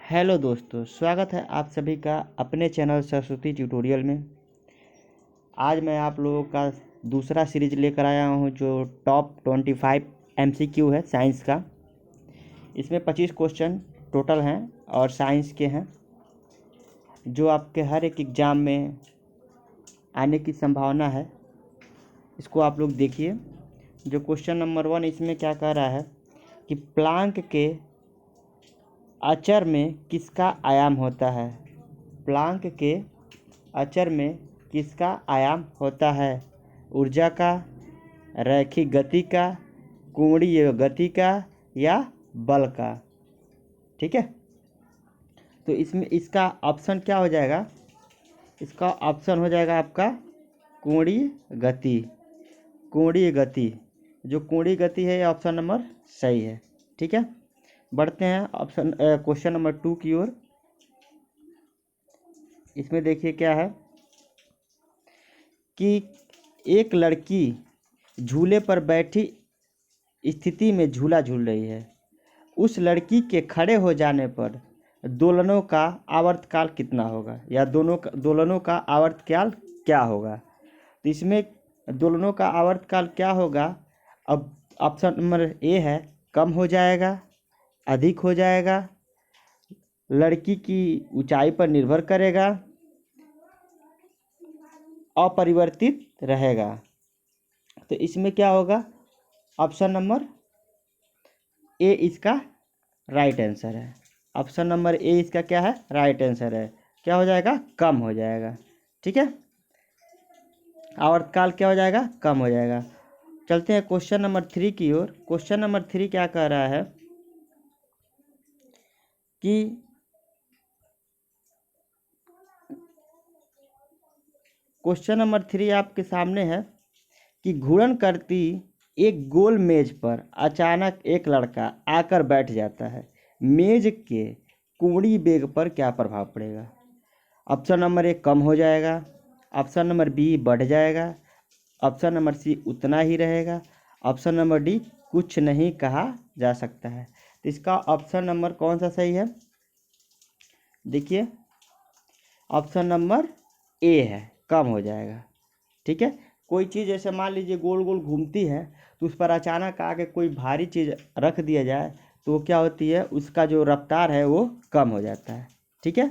Hello दोस्तों, स्वागत है आप सभी का अपने चैनल सरस्वती ट्यूटोरियल में। आज मैं आप लोगों का दूसरा सीरीज लेकर आया हूं जो टॉप 25 एमसीक्यू है साइंस का। इसमें 25 क्वेश्चन टोटल हैं और साइंस के हैं जो आपके हर एक एग्ज़ाम में आने की संभावना है। इसको आप लोग देखिए। जो क्वेश्चन नंबर 1 इसमें क्या कह रहा है कि प्लांक के अचर में किसका आयाम होता है। प्लांक के अचर में किसका आयाम होता है? ऊर्जा का, रैखिक गति का, कोणीय गति का या बल का। ठीक है, तो इसमें इसका ऑप्शन क्या हो जाएगा? इसका ऑप्शन हो जाएगा आपका कोणीय गति। कोणीय गति, जो कोणीय गति है, ये ऑप्शन नंबर सही है। ठीक है, बढ़ते हैं क्वेश्चन नंबर 2 की ओर। इसमें देखिए क्या है कि एक लड़की झूले पर बैठी स्थिति में झूला झूल रही है। उस लड़की के खड़े हो जाने पर दोलनों का आवर्तकाल कितना होगा, या दोलनों का आवर्तकाल क्या होगा? तो इसमें दोलनों का आवर्तकाल क्या होगा? अब ऑप्शन नंबर ए है कम हो जाएगा, अधिक हो जाएगा, लड़की की ऊंचाई पर निर्भर करेगा, अपरिवर्तित रहेगा। तो इसमें क्या होगा? ऑप्शन नंबर ए इसका राइट आंसर है। ऑप्शन नंबर ए इसका क्या है? राइट आंसर है। क्या हो जाएगा? कम हो जाएगा। ठीक है, आवर्तकाल क्या हो जाएगा? कम हो जाएगा। चलते हैं क्वेश्चन नंबर 3 की ओर। क्वेश्चन नंबर 3 क्या कह रहा है कि क्वेश्चन नंबर 3 आपके सामने है कि घूर्णन करती एक गोल मेज पर अचानक एक लड़का आकर बैठ जाता है। मेज के कोणीय वेग पर क्या प्रभाव पड़ेगा? ऑप्शन नंबर ए कम हो जाएगा, ऑप्शन नंबर बी बढ़ जाएगा, ऑप्शन नंबर सी उतना ही रहेगा, ऑप्शन नंबर डी कुछ नहीं कहा जा सकता है। तो इसका ऑप्शन नंबर कौन सा सही है? देखिए, ऑप्शन नंबर ए है, कम हो जाएगा। ठीक है, कोई चीज़ जैसे मान लीजिए गोल गोल घूमती है तो उस पर अचानक आके कोई भारी चीज़ रख दिया जाए तो वो क्या होती है, उसका जो रफ्तार है वो कम हो जाता है। ठीक है,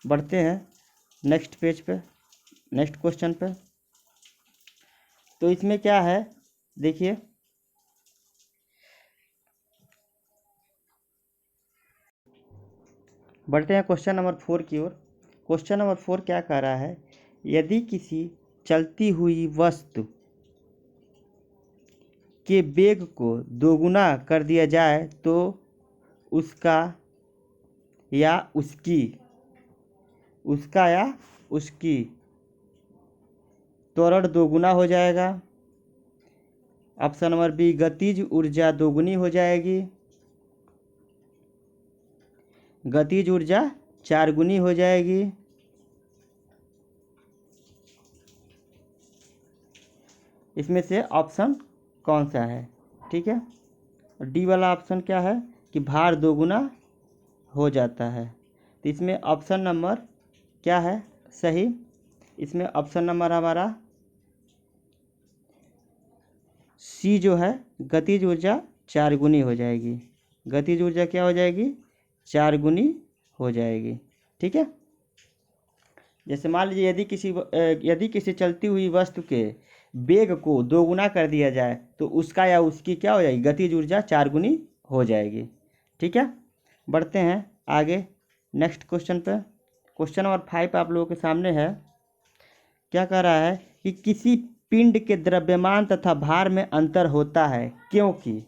बढ़ते हैं नेक्स्ट पेज पे, नेक्स्ट क्वेश्चन पे। तो इसमें क्या है देखिए, बढ़ते हैं क्वेश्चन नंबर 4 की ओर। क्वेश्चन नंबर 4 क्या कह रहा है? यदि किसी चलती हुई वस्तु के वेग को दोगुना कर दिया जाए तो उसका या उसकी त्वरण दोगुना हो जाएगा। ऑप्शन नंबर बी गतिज ऊर्जा दोगुनी हो जाएगी, गतिज ऊर्जा 4 गुनी हो जाएगी, इसमें से ऑप्शन कौन सा है? ठीक है, डी वाला ऑप्शन क्या है कि भार दोगुना हो जाता है। तो इसमें ऑप्शन नंबर क्या है सही? इसमें ऑप्शन नंबर हमारा सी जो है, गतिज ऊर्जा 4 गुनी हो जाएगी। गतिज ऊर्जा क्या हो जाएगी? 4 गुनी हो जाएगी। ठीक है, जैसे मान लीजिए यदि किसी चलती हुई वस्तु के वेग को दोगुना कर दिया जाए तो उसका या उसकी क्या हो जाएगी? गतिज ऊर्जा 4 गुनी हो जाएगी। ठीक है, बढ़ते हैं आगे नेक्स्ट क्वेश्चन पे। क्वेश्चन नंबर 5 आप लोगों के सामने है। क्या कह रहा है कि किसी पिंड के द्रव्यमान तथा भार में अंतर होता है क्योंकि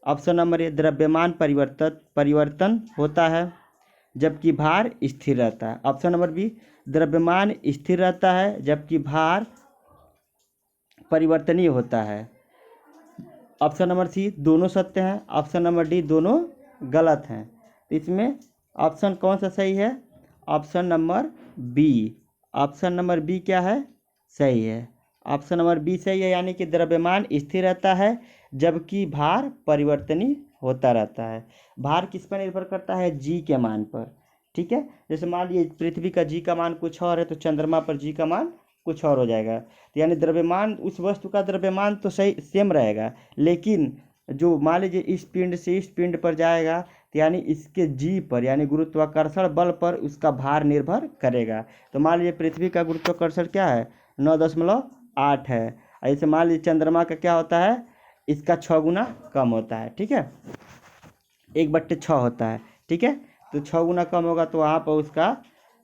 ऑप्शन नंबर ए द्रव्यमान परिवर्तन होता है जबकि भार स्थिर रहता है। ऑप्शन नंबर बी द्रव्यमान स्थिर रहता है जबकि भार परिवर्तनीय होता है। ऑप्शन नंबर सी दोनों सत्य हैं, ऑप्शन नंबर डी दोनों गलत हैं। तो इसमें ऑप्शन कौन सा सही है? Option number B. Option number B क्या है? सही है। ऑप्शन नंबर बी सही है, यानी कि द्रव्यमान स्थिर रहता है जबकि भार परिवर्तनीय होता रहता है। भार किस पर निर्भर करता है? जी के मान पर। ठीक है। जैसे मान लीजिए पृथ्वी का जी का मान कुछ और है तो चंद्रमा पर जी का मान कुछ और हो जाएगा। तो यानी द्रव्यमान, उस वस्तु का द्रव्यमान तो सही सेम रहेगा, लेकिन जो मान लीजिए इस पिंड से इस पिंड पर जाएगा तो यानी इसके जी पर यानी गुरुत्वाकर्षण बल पर उसका भार निर्भर करेगा। तो मान लीजिए पृथ्वी का गुरुत्वाकर्षण क्या है, 9.8 है। ऐसे मान लीजिए चंद्रमा का क्या होता है, इसका 6 गुना कम होता है। ठीक है, 1/6 होता है। ठीक है, तो 6 गुना कम होगा तो वहाँ पर उसका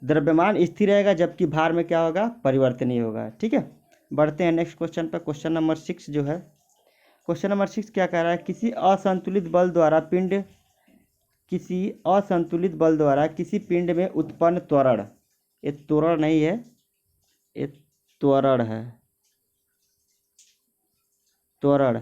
द्रव्यमान स्थिर रहेगा, जबकि भार में क्या होगा, परिवर्तनीय होगा। ठीक है, बढ़ते हैं नेक्स्ट क्वेश्चन पर। क्वेश्चन नंबर 6 जो है, क्वेश्चन नंबर 6 क्या कह रहा है, किसी असंतुलित बल द्वारा किसी पिंड में उत्पन्न त्वरण, ये त्वरण नहीं है, ये त्वरण है, त्वरण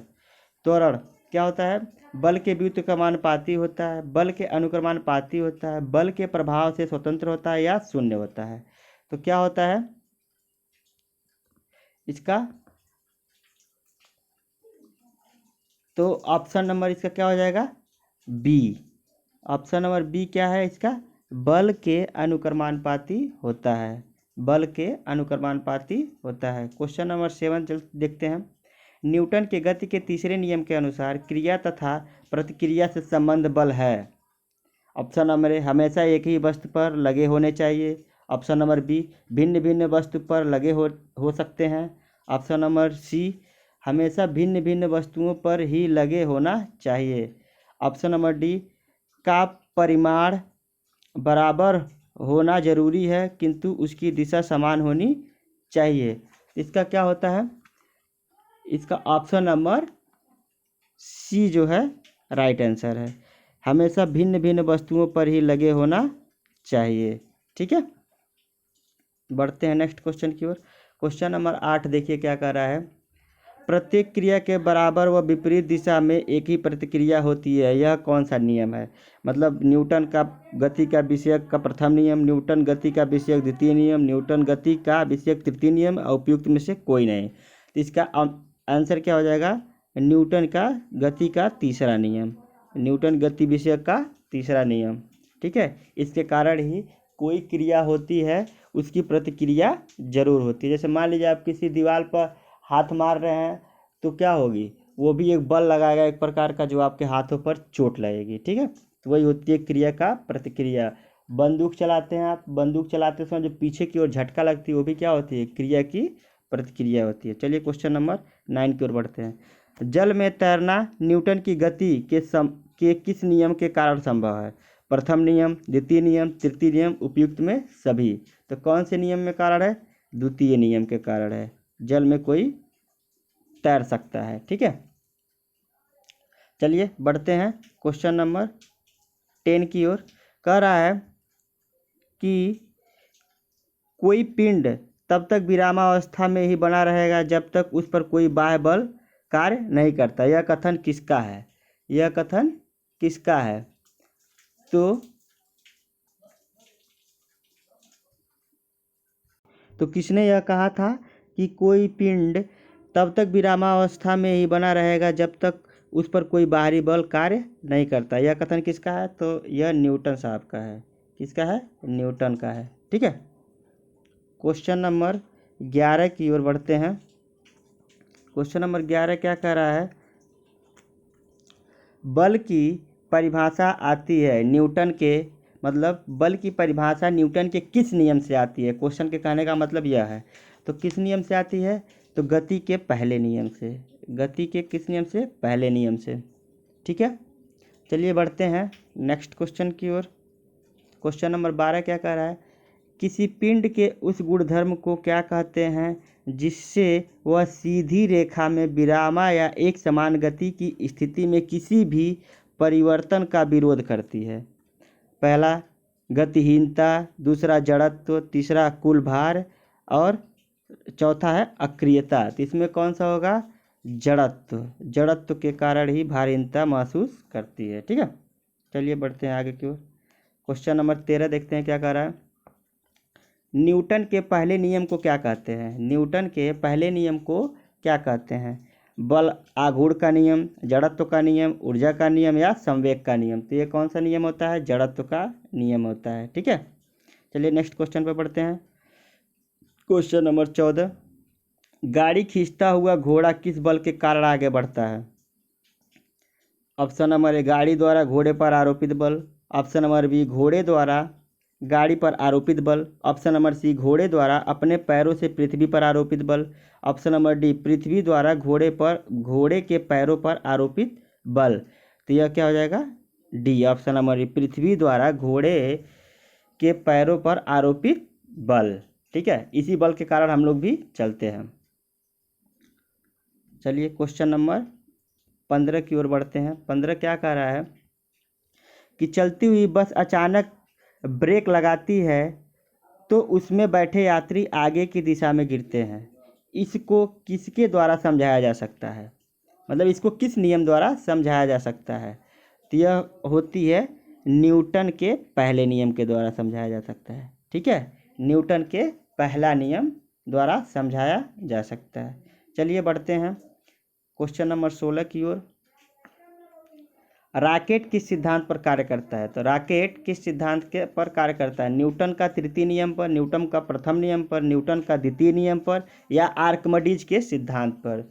क्या होता है, बल के व्युत्क्रमानुपाती होता है, बल के अनुक्रमानुपाती होता है, बल के प्रभाव से स्वतंत्र होता है या शून्य होता है। तो क्या होता है इसका, तो ऑप्शन नंबर इसका क्या हो जाएगा, बी। ऑप्शन नंबर बी क्या है इसका, बल के अनुक्रमानुपाती होता है, बल के अनुक्रमानुपाती होता है। क्वेश्चन नंबर 7 देखते हैं। न्यूटन के गति के तीसरे नियम के अनुसार क्रिया तथा प्रतिक्रिया से संबंध बल है। ऑप्शन नंबर ए, हमेशा एक ही वस्तु पर लगे होने चाहिए। ऑप्शन नंबर बी, भिन्न भिन्न वस्तु पर लगे हो सकते हैं। ऑप्शन नंबर सी, हमेशा भिन्न भिन्न वस्तुओं पर ही लगे होना चाहिए। ऑप्शन नंबर डी, का परिमाण बराबर होना जरूरी है किंतु उसकी दिशा समान होनी चाहिए। इसका क्या होता है, इसका ऑप्शन नंबर सी जो है राइट आंसर है, हमेशा भिन्न भिन्न वस्तुओं पर ही लगे होना चाहिए। ठीक है, बढ़ते हैं नेक्स्ट क्वेश्चन की ओर। क्वेश्चन नंबर 8 देखिए क्या कह रहा है, प्रत्येक क्रिया के बराबर व विपरीत दिशा में एक ही प्रतिक्रिया होती है, यह कौन सा नियम है। मतलब न्यूटन का गति का विषयक का प्रथम नियम, न्यूटन गति का विषयक द्वितीय नियम, न्यूटन गति का विषयक तृतीय नियम, और उपयुक्त में से कोई नहीं। तो इसका आंसर क्या हो जाएगा, न्यूटन का गति का तीसरा नियम, न्यूटन गति विषयक का तीसरा नियम। ठीक है, इसके कारण ही कोई क्रिया होती है उसकी प्रतिक्रिया जरूर होती है। जैसे मान लीजिए आप किसी दीवार पर हाथ मार रहे हैं तो क्या होगी, वो भी एक बल लगाएगा एक प्रकार का, जो आपके हाथों पर चोट लगेगी। ठीक है, तो वही होती है क्रिया का प्रतिक्रिया। बंदूक चलाते हैं आप, बंदूक चलाते समय जो पीछे की ओर झटका लगती है वो भी क्या होती है, क्रिया की प्रतिक्रिया होती है। चलिए क्वेश्चन नंबर 9 की ओर बढ़ते हैं। जल में तैरना न्यूटन की गति के किस नियम के कारण संभव है। प्रथम नियम, द्वितीय नियम, तृतीय नियम, उपयुक्त में सभी। तो कौन से नियम में कारण है, द्वितीय नियम के कारण है, जल में कोई तैर सकता है। ठीक है, चलिए बढ़ते हैं क्वेश्चन नंबर 10 की ओर। कह रहा है कि कोई पिंड तब तक विरामावस्था में ही बना रहेगा जब तक उस पर कोई बाह्य बल कार्य नहीं करता। यह कथन किसका है, यह कथन किसका है, तो किसने यह कहा था कि कोई पिंड तब तक विरामावस्था में ही बना रहेगा जब तक उस पर कोई बाहरी बल कार्य नहीं करता। यह कथन किसका है, तो यह न्यूटन साहब का है। किसका है, न्यूटन का है। ठीक है, क्वेश्चन नंबर 11 की ओर बढ़ते हैं। क्वेश्चन नंबर 11 क्या कह रहा है, बल की परिभाषा आती है न्यूटन के, मतलब बल की परिभाषा न्यूटन के किस नियम से आती है। क्वेश्चन के कहने का मतलब यह है, तो किस नियम से आती है, तो गति के पहले नियम से, गति के किस नियम से, पहले नियम से। ठीक है, चलिए बढ़ते हैं नेक्स्ट क्वेश्चन की ओर। क्वेश्चन नंबर 12 क्या कह रहा है, किसी पिंड के उस गुणधर्म को क्या कहते हैं जिससे वह सीधी रेखा में विरामा या एक समान गति की स्थिति में किसी भी परिवर्तन का विरोध करती है। पहला गतिहीनता, दूसरा जड़त्व, तीसरा कुल भार और चौथा है अक्रियता। तो इसमें कौन सा होगा, जड़त्व, जड़त्व के कारण ही भारहीनता महसूस करती है। ठीक है, चलिए बढ़ते हैं आगे की ओर। क्वेश्चन नंबर 13 देखते हैं क्या कह रहा है, न्यूटन के पहले नियम को क्या कहते हैं। न्यूटन के पहले नियम को क्या कहते हैं, बल आघूर्ण का नियम, जड़त्व का नियम, ऊर्जा का नियम या संवेग का नियम। तो ये कौन सा नियम होता है? जड़त्व का नियम होता है। ठीक है, चलिए नेक्स्ट क्वेश्चन पे पढ़ते हैं। क्वेश्चन नंबर 14, गाड़ी खींचता हुआ घोड़ा किस बल के कारण आगे बढ़ता है? ऑप्शन नंबर ए गाड़ी द्वारा घोड़े पर आरोपित बल, ऑप्शन नंबर बी घोड़े द्वारा गाड़ी पर आरोपित बल, ऑप्शन नंबर सी घोड़े द्वारा अपने पैरों से पृथ्वी पर आरोपित बल, ऑप्शन नंबर डी पृथ्वी द्वारा घोड़े के पैरों पर आरोपित बल। तो यह क्या हो जाएगा? डी, ऑप्शन नंबर डी पृथ्वी द्वारा घोड़े के पैरों पर आरोपित बल। ठीक है, इसी बल के कारण हम लोग भी चलते हैं। चलिए क्वेश्चन नंबर 15 की ओर बढ़ते हैं। 15 क्या कह रहा है कि चलती हुई बस अचानक ब्रेक लगाती है तो उसमें बैठे यात्री आगे की दिशा में गिरते हैं। इसको किसके द्वारा समझाया जा सकता है? मतलब इसको किस नियम द्वारा समझाया जा सकता है? तो यह होती है न्यूटन के पहले नियम के द्वारा समझाया जा सकता है। ठीक है, न्यूटन के पहला नियम द्वारा समझाया जा सकता है। चलिए बढ़ते हैं क्वेश्चन नंबर 16 की ओर। रॉकेट किस सिद्धांत पर कार्य करता है? तो रॉकेट किस सिद्धांत के पर कार्य करता है? न्यूटन का तृतीय नियम पर, न्यूटन का प्रथम नियम पर, न्यूटन का द्वितीय नियम पर या आर्किमिडीज के सिद्धांत पर?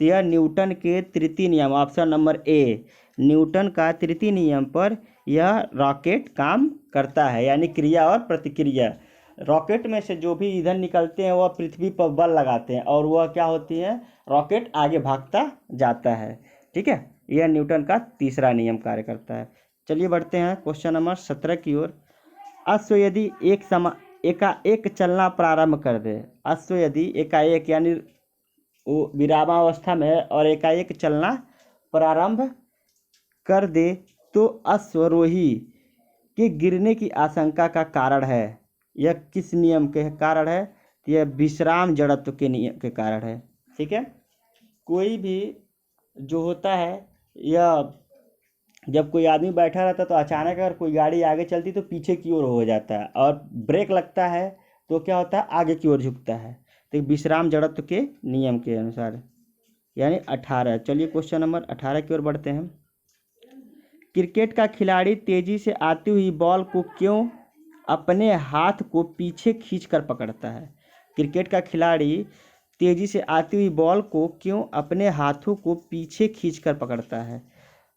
तो यह न्यूटन के तृतीय नियम, ऑप्शन नंबर ए न्यूटन का तृतीय नियम पर यह रॉकेट काम करता है। यानी क्रिया और प्रतिक्रिया, रॉकेट में से जो भी ईंधन निकलते हैं वह पृथ्वी पर बल लगाते हैं और वह क्या होती है? रॉकेट आगे भागता जाता है। ठीक है, यह न्यूटन का तीसरा नियम कार्य करता है। चलिए बढ़ते हैं क्वेश्चन नंबर 17 की ओर। अश्व यदि एकाएक चलना प्रारंभ कर दे, अश्व यदि एकाएक यानी वो विरामावस्था में है और एकाएक चलना प्रारंभ कर दे तो अश्वरोही के गिरने की आशंका का कारण है। यह किस नियम के कारण है? यह विश्राम जड़त्व के नियम के कारण है। ठीक है, कोई भी जो होता है यह जब कोई आदमी बैठा रहता है तो अचानक अगर कोई गाड़ी आगे चलती तो पीछे की ओर हो जाता है और ब्रेक लगता है तो क्या होता है? आगे की ओर झुकता है। तो विश्राम जड़त्व के नियम के अनुसार, यानी 18। चलिए क्वेश्चन नंबर 18 की ओर बढ़ते हैं। क्रिकेट का खिलाड़ी तेजी से आती हुई बॉल को क्यों अपने हाथ को पीछे खींचकर पकड़ता है? क्रिकेट का खिलाड़ी तेजी से आती हुई बॉल को क्यों अपने हाथों को पीछे खींचकर पकड़ता है?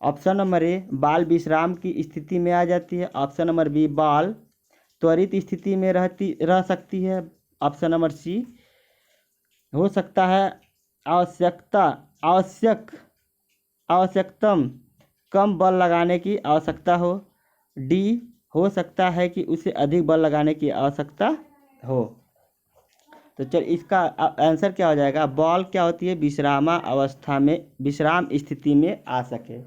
ऑप्शन नंबर ए बॉल विश्राम की स्थिति में आ जाती है, ऑप्शन नंबर बी बॉल त्वरित स्थिति में रह सकती है, ऑप्शन नंबर सी हो सकता है आवश्यकतम कम बल लगाने की आवश्यकता हो, डी हो सकता है कि उसे अधिक बल लगाने की आवश्यकता हो। तो चल इसका आंसर क्या हो जाएगा? बॉल क्या होती है? विश्राम स्थिति में आ सके।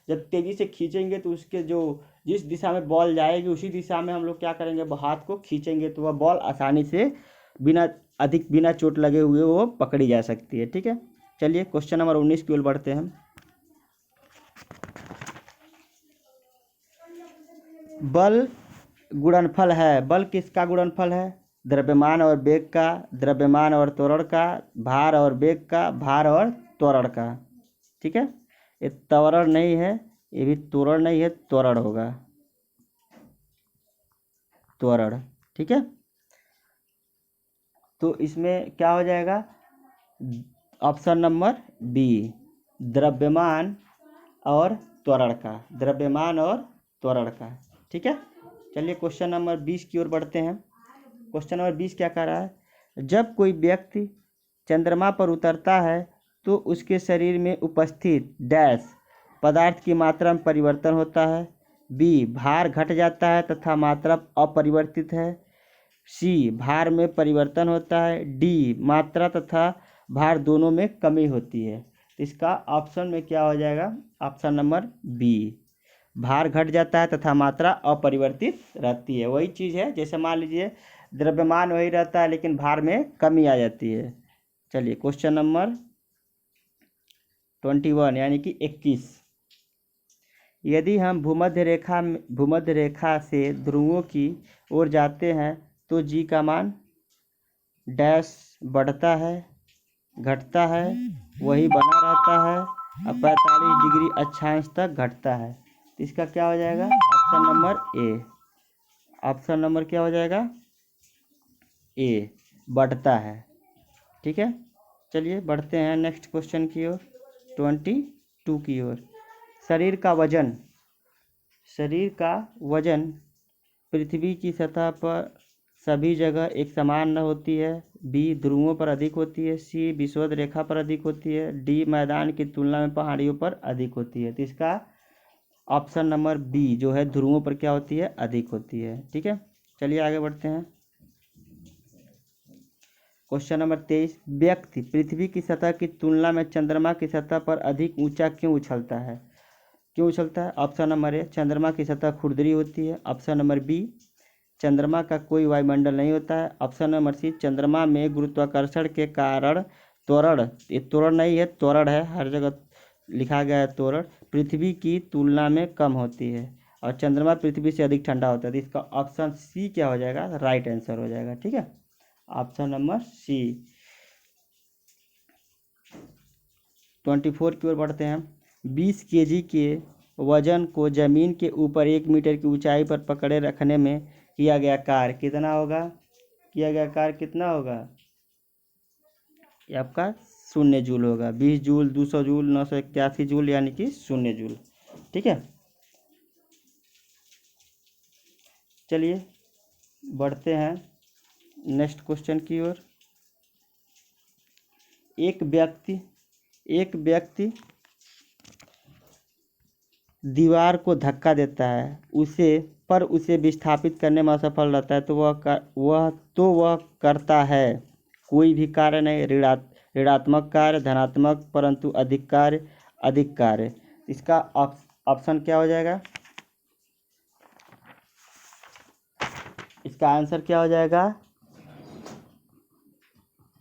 जब तेज़ी से खींचेंगे तो उसके जो जिस दिशा में बॉल जाएगी उसी दिशा में हम लोग क्या करेंगे? हाथ को खींचेंगे तो वह बॉल आसानी से बिना चोट लगे हुए वो पकड़ी जा सकती है। ठीक है, चलिए क्वेश्चन नंबर 19 की ओर बढ़ते हैं। बल गुणनफल है। बल किसका गुणनफल है? द्रव्यमान और वेग का, द्रव्यमान और त्वरण का, भार और वेग का, भार और त्वरण का। ठीक है, ये त्वरण नहीं है, ये भी त्वरण नहीं है, त्वरण होगा, त्वरण। ठीक है, तो इसमें क्या हो जाएगा? ऑप्शन नंबर बी द्रव्यमान और त्वरण का, द्रव्यमान और त्वरण का। ठीक है, चलिए क्वेश्चन नंबर 20 की ओर बढ़ते हैं। क्वेश्चन नंबर 20 क्या कह रहा है? जब कोई व्यक्ति चंद्रमा पर उतरता है तो उसके शरीर में उपस्थित डैश पदार्थ की मात्रा में परिवर्तन होता है, बी भार घट जाता है तथा मात्रा अपरिवर्तित है, सी भार में परिवर्तन होता है, डी मात्रा तथा भार दोनों में कमी होती है। इसका ऑप्शन में क्या हो जाएगा? ऑप्शन नंबर बी भार घट जाता है तथा मात्रा अपरिवर्तित रहती है। वही चीज़ है जैसे मान लीजिए द्रव्यमान वही रहता है लेकिन भार में कमी आ जाती है। चलिए क्वेश्चन नंबर 21 यानी कि 21। यदि हम भूमध्य रेखा से ध्रुवों की ओर जाते हैं तो जी का मान डैश बढ़ता है घटता है वही बना रहता है और 45 डिग्री अक्षांश तक घटता है। तो इसका क्या हो जाएगा? Option number A. Option number क्या हो जाएगा? ए, बढ़ता है। ठीक है, चलिए बढ़ते हैं नेक्स्ट क्वेश्चन की ओर, 22 की ओर। शरीर का वजन पृथ्वी की सतह पर सभी जगह एक समान न होती है। बी, ध्रुवों पर अधिक होती है। सी, विषुवत रेखा पर अधिक होती है। डी, मैदान की तुलना में पहाड़ियों पर अधिक होती है। तो इसका ऑप्शन नंबर बी जो है, ध्रुवों पर क्या होती है? अधिक होती है। ठीक है, चलिए आगे बढ़ते हैं। क्वेश्चन नंबर 23, व्यक्ति पृथ्वी की सतह की तुलना में चंद्रमा की सतह पर अधिक ऊंचा क्यों उछलता है? क्यों उछलता है? ऑप्शन नंबर ए, चंद्रमा की सतह खुरदरी होती है। ऑप्शन नंबर बी, चंद्रमा का कोई वायुमंडल नहीं होता है। ऑप्शन नंबर सी, चंद्रमा में गुरुत्वाकर्षण के कारण त्वरण, ये त्वरण नहीं है, त्वरण है, हर जगह लिखा गया है त्वरण, पृथ्वी की तुलना में कम होती है और चंद्रमा पृथ्वी से अधिक ठंडा होता है। तो इसका ऑप्शन सी क्या हो जाएगा? राइट आंसर हो जाएगा। ठीक है, ऑप्शन नंबर सी। 24 की ओर बढ़ते हैं। 20 केजी के वजन को जमीन के ऊपर 1 मीटर की ऊंचाई पर पकड़े रखने में किया गया कार्य कितना होगा? कितना होगा? ये आपका 0 जूल होगा। 20 जूल, 200 जूल, 981 जूल, यानी कि 0 जूल। ठीक है, चलिए बढ़ते हैं नेक्स्ट क्वेश्चन की ओर। एक व्यक्ति दीवार को धक्का देता है, उसे विस्थापित करने में असफल रहता है, तो वह करता है कोई भी कार्य नहीं, ऋणात्मक कार्य, धनात्मक, परंतु अधिक कार्य। इसका ऑप्शन क्या हो जाएगा? इसका आंसर क्या हो जाएगा?